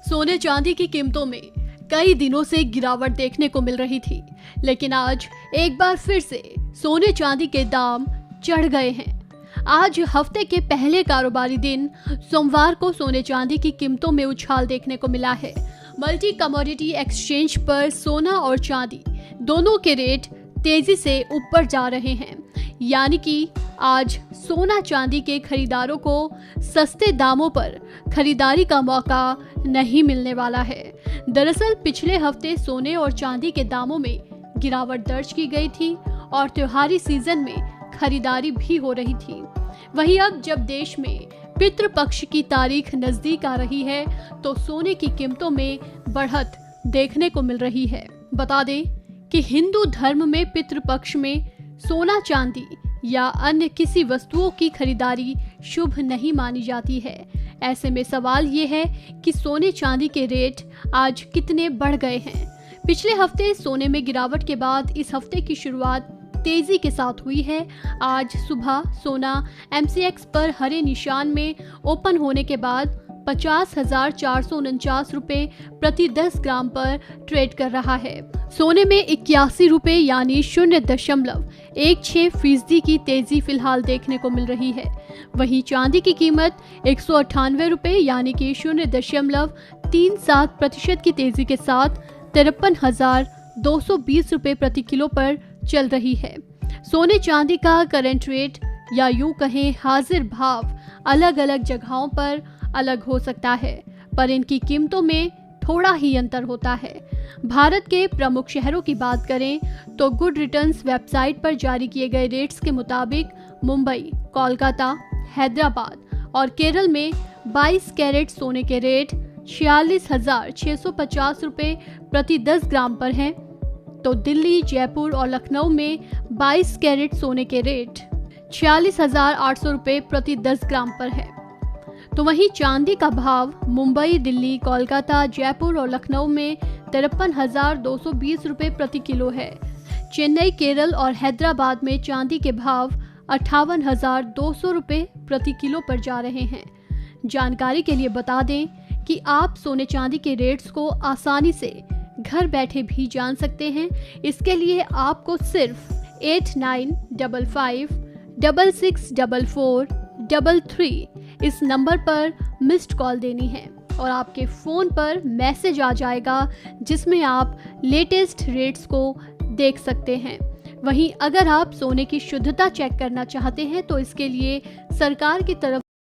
सोने चांदी की कीमतों में कई दिनों से गिरावट देखने को मिल रही थी, लेकिन आज एक बार फिर से सोने चांदी के दाम चढ़ गए हैं। आज हफ्ते के पहले कारोबारी दिन सोमवार को सोने चांदी की कीमतों में उछाल देखने को मिला है। मल्टी कमोडिटी एक्सचेंज पर सोना और चांदी दोनों के रेट तेजी से ऊपर जा रहे हैं, यानी कि आज सोना चांदी के खरीदारों को सस्ते दामों पर खरीदारी का मौका नहीं मिलने वाला है। दरअसल पिछले हफ्ते सोने और चांदी के दामों में गिरावट दर्ज की गई थी और त्योहारी सीजन में खरीदारी भी हो रही थी। वहीं अब जब देश में पितृपक्ष की तारीख नजदीक आ रही है तो सोने की कीमतों में बढ़त देखने को मिल रही है। बता दें कि हिंदू धर्म में पितृपक्ष में सोना चांदी या अन्य किसी वस्तुओं की खरीदारी शुभ नहीं मानी जाती है। ऐसे में सवाल ये है कि सोने चांदी के रेट आज कितने बढ़ गए हैं। पिछले हफ्ते सोने में गिरावट के बाद इस हफ्ते की शुरुआत तेजी के साथ हुई है। आज सुबह सोना MCX पर हरे निशान में ओपन होने के बाद 50,449 रुपए प्रति 10 ग्राम पर ट्रेड कर रहा है। सोने में 81 रुपए यानी 0.16% की तेजी फिलहाल देखने को मिल रही है। वहीं चांदी की कीमत 198 रुपए यानी कि 0.37% की तेजी के साथ 53,220 रुपए प्रति किलो पर चल रही है। सोने चांदी का करंट रेट या यूं कहें हाजिर भाव अलग अलग जगहों पर अलग हो सकता है, पर इनकी कीमतों में थोड़ा ही अंतर होता है। भारत के प्रमुख शहरों की बात करें तो गुड रिटर्न्स वेबसाइट पर जारी किए गए रेट्स के मुताबिक मुंबई, कोलकाता, हैदराबाद और केरल में 22 कैरेट सोने के रेट 46,650 रुपए प्रति 10 ग्राम पर हैं, तो दिल्ली, जयपुर और लखनऊ में 22 कैरेट सोने के रेट 46,800 रुपए प्रति 10 ग्राम पर है। तो वहीं चांदी का भाव मुंबई, दिल्ली, कोलकाता, जयपुर और लखनऊ में 53,220 रुपए प्रति किलो है। चेन्नई, केरल और हैदराबाद में चांदी के भाव 58,200 रुपए प्रति किलो पर जा रहे हैं। जानकारी के लिए बता दें कि आप सोने चांदी के रेट्स को आसानी से घर बैठे भी जान सकते हैं। इसके लिए आपको सिर्फ 8955664433 इस नंबर पर मिस्ड कॉल देनी है और आपके फ़ोन पर मैसेज आ जाएगा जिसमें आप लेटेस्ट रेट्स को देख सकते हैं। वहीं अगर आप सोने की शुद्धता चेक करना चाहते हैं तो इसके लिए सरकार की तरफ